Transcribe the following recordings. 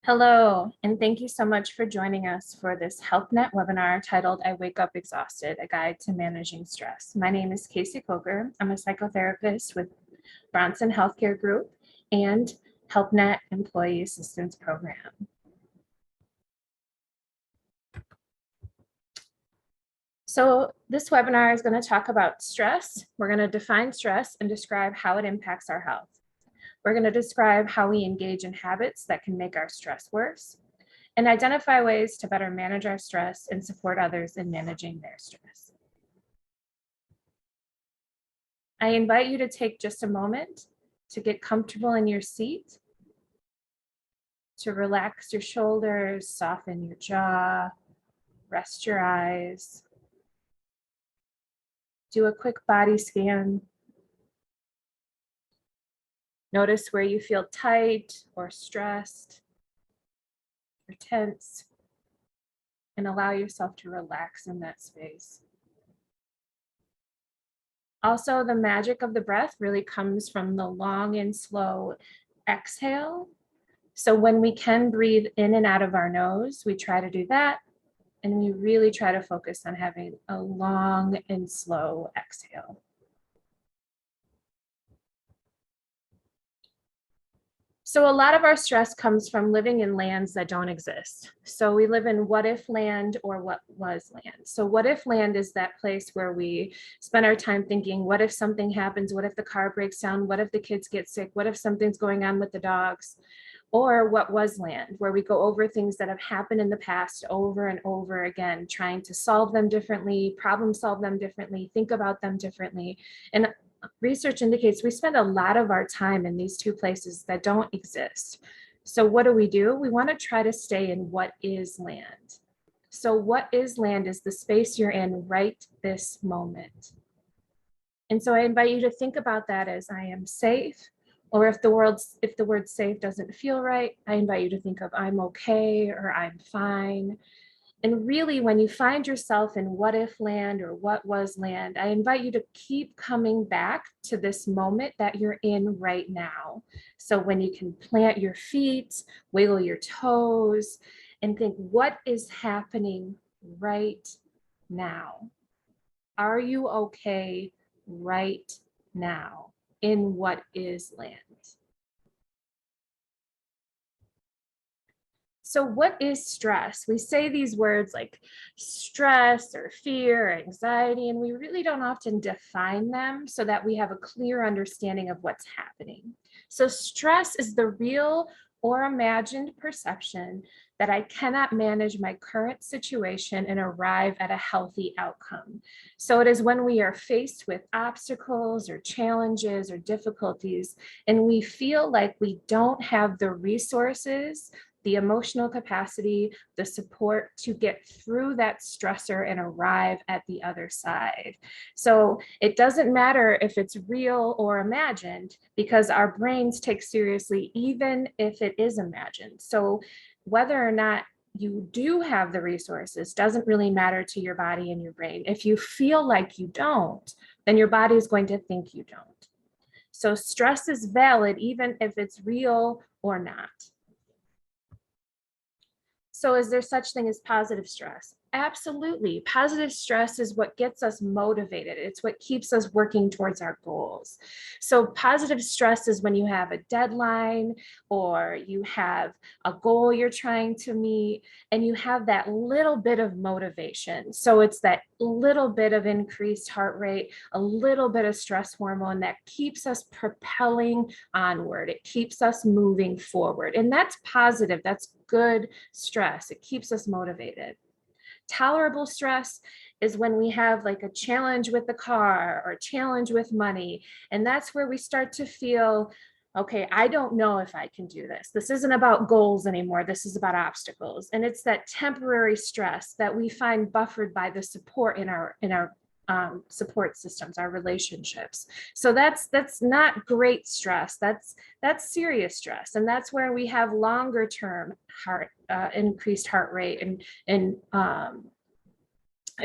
Hello, and thank you so much for joining us for this HealthNet webinar titled I Wake Up Exhausted, A Guide to Managing Stress. My name is Casey Coker. I'm a psychotherapist with Bronson Healthcare Group and HealthNet Employee Assistance Program. So this webinar is going to talk about stress. We're going to define stress and describe how it impacts our health. We're going to describe how we engage in habits that can make our stress worse and identify ways to better manage our stress and support others in managing their stress. I invite you to take just a moment to get comfortable in your seat, to relax your shoulders, soften your jaw, rest your eyes, do a quick body scan. Notice where you feel tight or stressed or tense, and allow yourself to relax in that space. Also, the magic of the breath really comes from the long and slow exhale. So when we can breathe in and out of our nose, we try to do that. And we really try to focus on having a long and slow exhale. So a lot of our stress comes from living in lands that don't exist. So we live in what if land or what was land. So what if land is that place where we spend our time thinking, what if something happens? What if the car breaks down? What if the kids get sick? What if something's going on with the dogs? Or what was land, where we go over things that have happened in the past over and over again, trying to solve them differently, problem solve them differently, think about them differently. And research indicates we spend a lot of our time in these two places that don't exist. So what do? We want to try to stay in what is land. So what is land is the space you're in right this moment. And so I invite you to think about that as I am safe, or if the word safe doesn't feel right, I invite you to think of I'm okay or I'm fine. And really, when you find yourself in what if land or what was land, I invite you to keep coming back to this moment that you're in right now. So when you can plant your feet, wiggle your toes, and think, what is happening right now? Are you okay right now in what is land? So what is stress? We say these words like stress or fear, or anxiety, and we really don't often define them so that we have a clear understanding of what's happening. So stress is the real or imagined perception that I cannot manage my current situation and arrive at a healthy outcome. So it is when we are faced with obstacles or challenges or difficulties, and we feel like we don't have the resources, the emotional capacity, the support to get through that stressor and arrive at the other side. So it doesn't matter if it's real or imagined, because our brains take seriously even if it is imagined. So whether or not you do have the resources doesn't really matter to your body and your brain. If you feel like you don't, then your body is going to think you don't. So stress is valid even if it's real or not. So is there such thing as positive stress? Absolutely. Positive stress is what gets us motivated. It's what keeps us working towards our goals. So positive stress is when you have a deadline or you have a goal you're trying to meet and you have that little bit of motivation. So it's that little bit of increased heart rate, a little bit of stress hormone that keeps us propelling onward. It keeps us moving forward. And that's positive. That's good stress. It keeps us motivated. Tolerable stress is when we have like a challenge with the car or a challenge with money. And that's where we start to feel, okay, I don't know if I can do this. This isn't about goals anymore. This is about obstacles. And it's that temporary stress that we find buffered by the support in our support systems, our relationships. So that's not great stress. That's serious stress, and that's where we have longer term increased heart rate and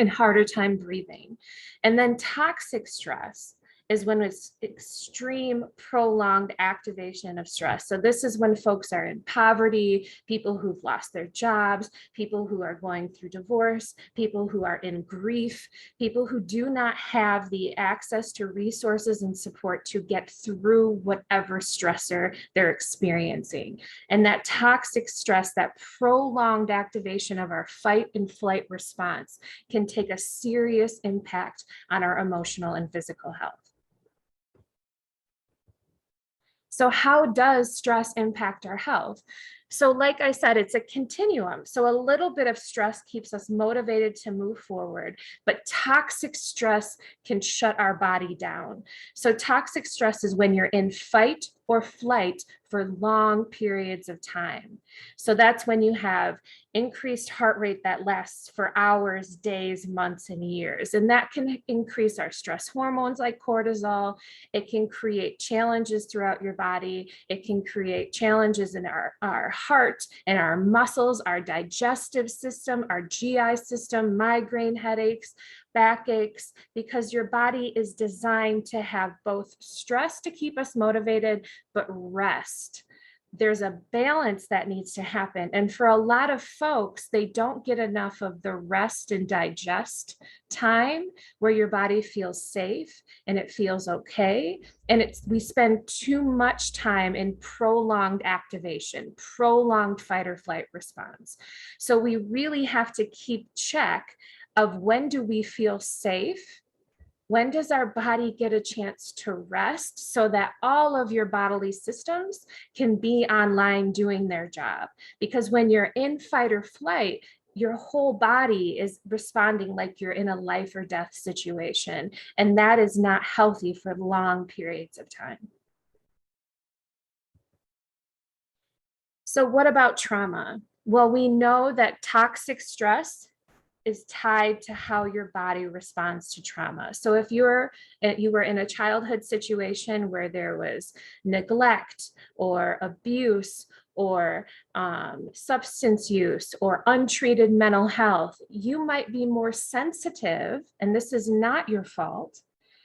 harder time breathing. And then toxic stress is when it's extreme prolonged activation of stress. So this is when folks are in poverty, people who've lost their jobs, people who are going through divorce, people who are in grief, people who do not have the access to resources and support to get through whatever stressor they're experiencing. And that toxic stress, that prolonged activation of our fight and flight response can take a serious impact on our emotional and physical health. So how does stress impact our health? So like I said, it's a continuum. So a little bit of stress keeps us motivated to move forward, but toxic stress can shut our body down. So toxic stress is when you're in fight or flight for long periods of time. So that's when you have increased heart rate that lasts for hours, days, months, and years. And that can increase our stress hormones like cortisol. It can create challenges throughout your body. It can create challenges in our heart and our muscles, our digestive system, our GI system, migraine headaches, backaches, because your body is designed to have both stress to keep us motivated, but rest. There's a balance that needs to happen. And for a lot of folks, they don't get enough of the rest and digest time where your body feels safe and it feels okay. And we spend too much time in prolonged activation, prolonged fight or flight response. So we really have to keep check of when do we feel safe? When does our body get a chance to rest so that all of your bodily systems can be online doing their job? Because when you're in fight or flight, your whole body is responding like you're in a life or death situation. And that is not healthy for long periods of time. So what about trauma? Well, we know that toxic stress is tied to how your body responds to trauma. So if you were in a childhood situation where there was neglect or abuse or substance use or untreated mental health, you might be more sensitive, and this is not your fault.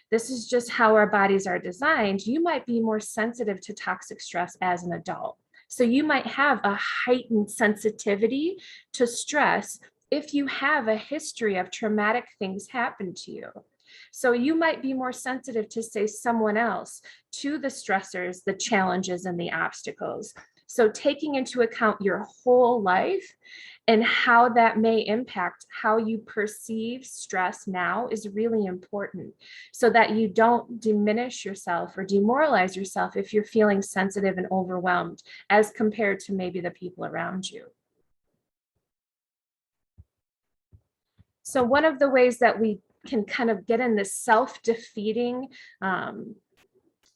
This is just how our bodies are designed. You might be more sensitive to toxic stress as an adult. So you might have a heightened sensitivity to stress if you have a history of traumatic things happen to you. So you might be more sensitive to, say, someone else, to the stressors, the challenges, and the obstacles. So taking into account your whole life and how that may impact how you perceive stress now is really important, so that you don't diminish yourself or demoralize yourself if you're feeling sensitive and overwhelmed as compared to maybe the people around you. So one of the ways that we can kind of get in this self-defeating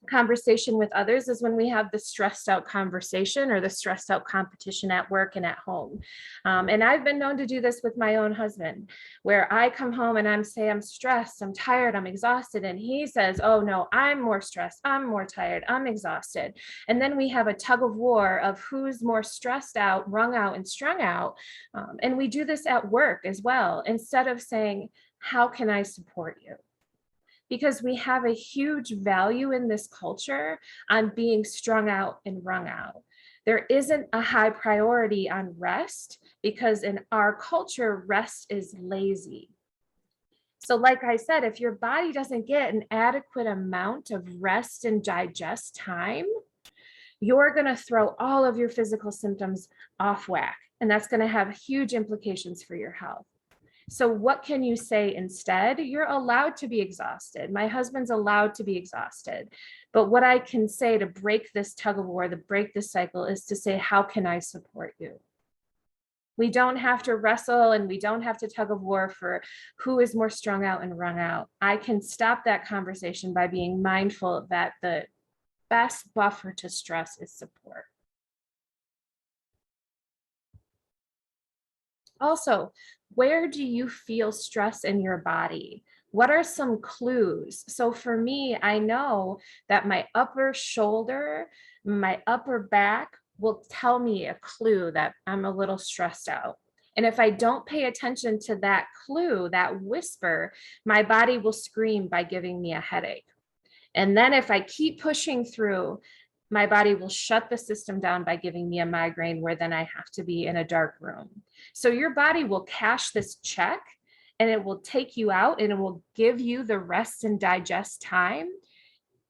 conversation with others is when we have the stressed out conversation or the stressed out competition at work and at home. And I've been known to do this with my own husband, where I come home and I'm stressed, I'm tired, I'm exhausted. And he says, oh no, I'm more stressed, I'm more tired, I'm exhausted. And then we have a tug of war of who's more stressed out, wrung out, and strung out. And we do this at work as well, instead of saying, how can I support you? Because we have a huge value in this culture on being strung out and wrung out. There isn't a high priority on rest, because in our culture, rest is lazy. So like I said, if your body doesn't get an adequate amount of rest and digest time, you're going to throw all of your physical symptoms off whack. And that's going to have huge implications for your health. So what can you say instead? You're allowed to be exhausted. My husband's allowed to be exhausted. But what I can say to break this tug of war, to break this cycle, is to say, how can I support you? We don't have to wrestle, and we don't have to tug of war for who is more strung out and wrung out. I can stop that conversation by being mindful that the best buffer to stress is support. Also, where do you feel stress in your body? What are some clues? So for me, I know that my upper shoulder, my upper back will tell me a clue that I'm a little stressed out. And if I don't pay attention to that clue, that whisper, my body will scream by giving me a headache. And then if I keep pushing through, my body will shut the system down by giving me a migraine where then I have to be in a dark room. So your body will cash this check and it will take you out and it will give you the rest and digest time,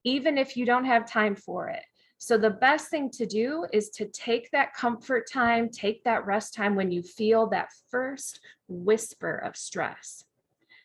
even if you don't have time for it. So the best thing to do is to take that comfort time, take that rest time when you feel that first whisper of stress.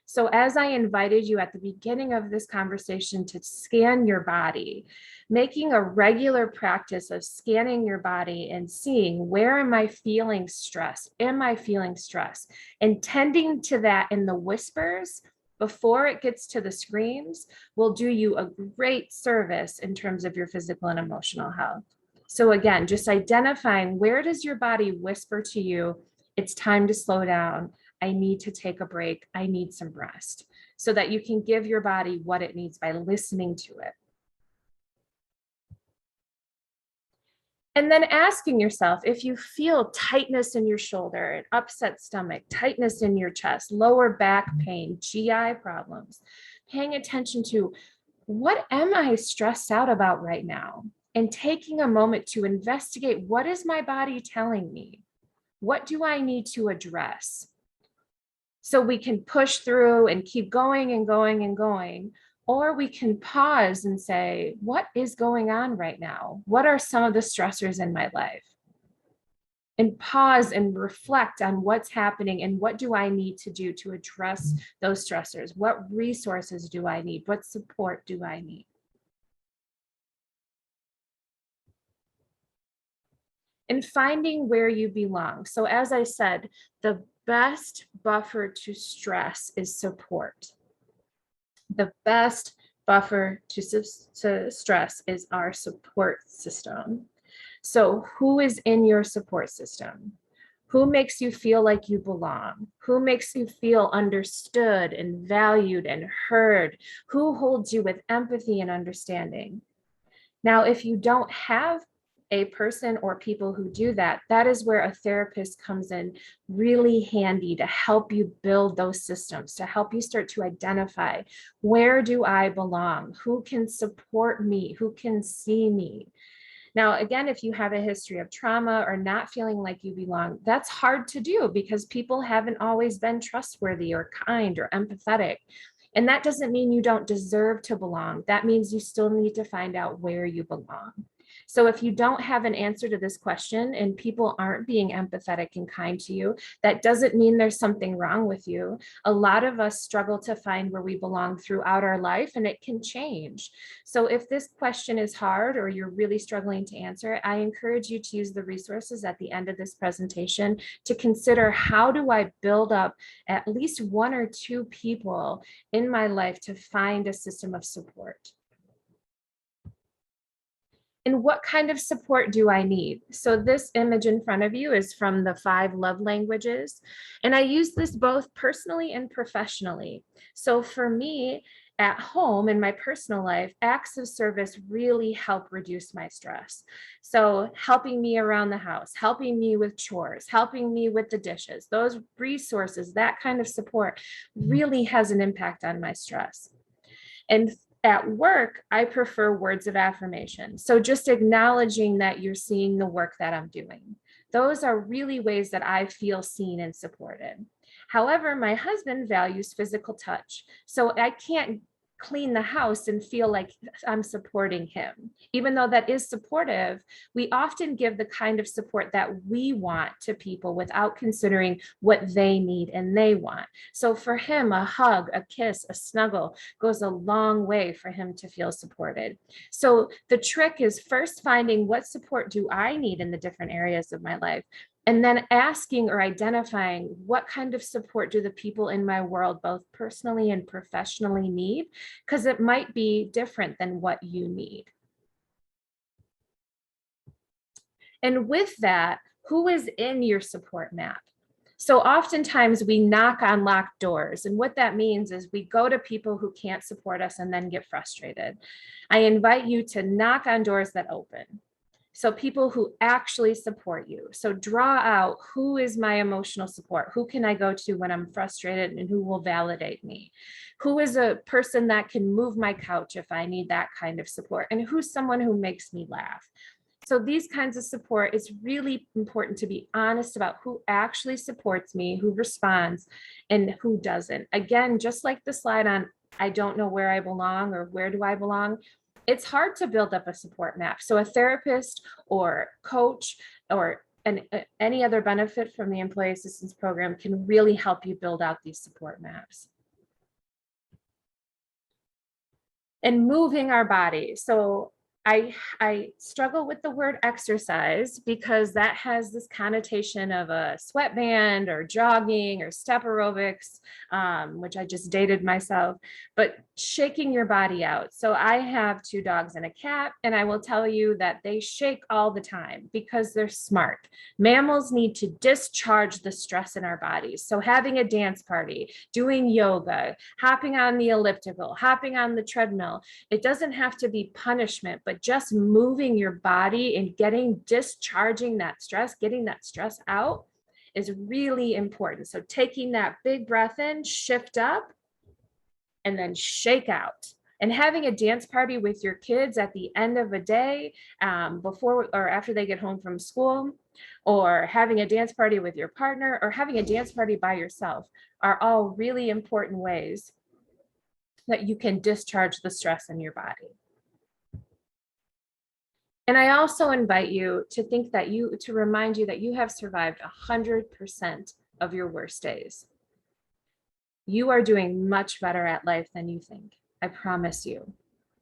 So as I invited you at the beginning of this conversation to scan your body, making a regular practice of scanning your body and seeing, where am I feeling stress? Am I feeling stress? And tending to that in the whispers before it gets to the screams will do you a great service in terms of your physical and emotional health. So again, just identifying, where does your body whisper to you, it's time to slow down. I need to take a break. I need some rest, so that you can give your body what it needs by listening to it. And then asking yourself, if you feel tightness in your shoulder, an upset stomach, tightness in your chest, lower back pain, GI problems, paying attention to, what am I stressed out about right now? And taking a moment to investigate, what is my body telling me? What do I need to address? So we can push through and keep going and going and going, or we can pause and say, what is going on right now? What are some of the stressors in my life? And pause and reflect on what's happening and what do I need to do to address those stressors? What resources do I need? What support do I need? And finding where you belong. So as I said, the best buffer to stress is support. The best buffer to stress is our support system. So who is in your support system? Who makes you feel like you belong? Who makes you feel understood and valued and heard? Who holds you with empathy and understanding? Now, if you don't have a person or people who do that, that is where a therapist comes in really handy to help you build those systems, to help you start to identify, where do I belong? Who can support me? Who can see me? Now, again, if you have a history of trauma or not feeling like you belong, that's hard to do because people haven't always been trustworthy or kind or empathetic. And that doesn't mean you don't deserve to belong. That means you still need to find out where you belong. So if you don't have an answer to this question and people aren't being empathetic and kind to you, that doesn't mean there's something wrong with you. A lot of us struggle to find where we belong throughout our life, and it can change. So if this question is hard or you're really struggling to answer it, I encourage you to use the resources at the end of this presentation to consider, how do I build up at least one or two people in my life to find a system of support? And what kind of support do I need? So this image in front of you is from the 5 love languages. And I use this both personally and professionally. So for me, at home in my personal life, acts of service really help reduce my stress. So helping me around the house, helping me with chores, helping me with the dishes, those resources, that kind of support really has an impact on my stress. And at work, I prefer words of affirmation. So just acknowledging that you're seeing the work that I'm doing. Those are really ways that I feel seen and supported. However, my husband values physical touch. So I can't clean the house and feel like I'm supporting him. Even though that is supportive, we often give the kind of support that we want to people without considering what they need and they want. So for him, a hug, a kiss, a snuggle goes a long way for him to feel supported. So the trick is first finding, what support do I need in the different areas of my life? And then asking or identifying, what kind of support do the people in my world, both personally and professionally, need? Because it might be different than what you need. And with that, who is in your support map? So oftentimes we knock on locked doors. And what that means is we go to people who can't support us and then get frustrated. I invite you to knock on doors that open. So people who actually support you. So draw out, who is my emotional support? Who can I go to when I'm frustrated, and who will validate me? Who is a person that can move my couch if I need that kind of support? And who's someone who makes me laugh? So these kinds of support, it's really important to be honest about who actually supports me, who responds, and who doesn't. Again, just like the slide on, I don't know where I belong or where do I belong, it's hard to build up a support map. So a therapist or coach or any other benefit from the employee assistance program can really help you build out these support maps. And moving our body. So I struggle with the word exercise because that has this connotation of a sweatband or jogging or step aerobics, which I just dated myself, but shaking your body out. So I have 2 dogs and a cat, and I will tell you that they shake all the time because they're smart. Mammals need to discharge the stress in our bodies. So having a dance party, doing yoga, hopping on the elliptical, hopping on the treadmill, it doesn't have to be punishment, but just moving your body and discharging that stress, getting that stress out is really important. So taking that big breath in, shift up, and then shake out. And having a dance party with your kids at the end of a day, before or after they get home from school, or having a dance party with your partner, or having a dance party by yourself, are all really important ways that you can discharge the stress in your body. And I also invite you to think that to remind you that you have survived 100% of your worst days. You are doing much better at life than you think. I promise you.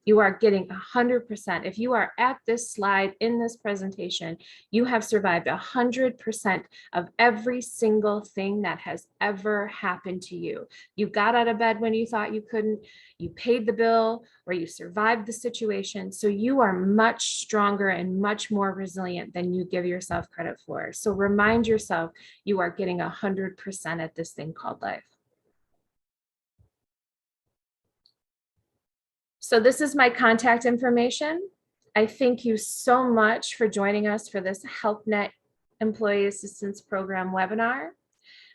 You are getting 100%. If you are at this slide in this presentation, you have survived 100% of every single thing that has ever happened to you. You got out of bed when you thought you couldn't, you paid the bill, or you survived the situation. So you are much stronger and much more resilient than you give yourself credit for. So remind yourself you are getting 100% at this thing called life. So this is my contact information. I thank you so much for joining us for this HelpNet Employee Assistance Program webinar.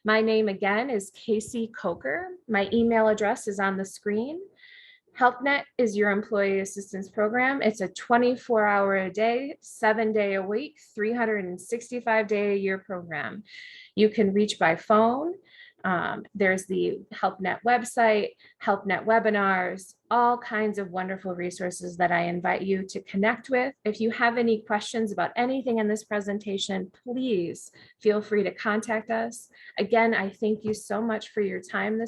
My name again is Casey Coker. My email address is on the screen. HelpNet is your employee assistance program. It's a 24-hour a day, 7-day a week, 365-day a year program. You can reach by phone. There's the HelpNet website, HelpNet webinars, all kinds of wonderful resources that I invite you to connect with. If you have any questions about anything in this presentation, please feel free to contact us. Again, I thank you so much for your time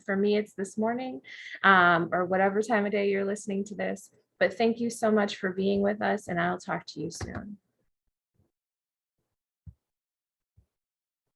for me, it's this morning, or whatever time of day you're listening to this. But thank you so much for being with us, and I'll talk to you soon.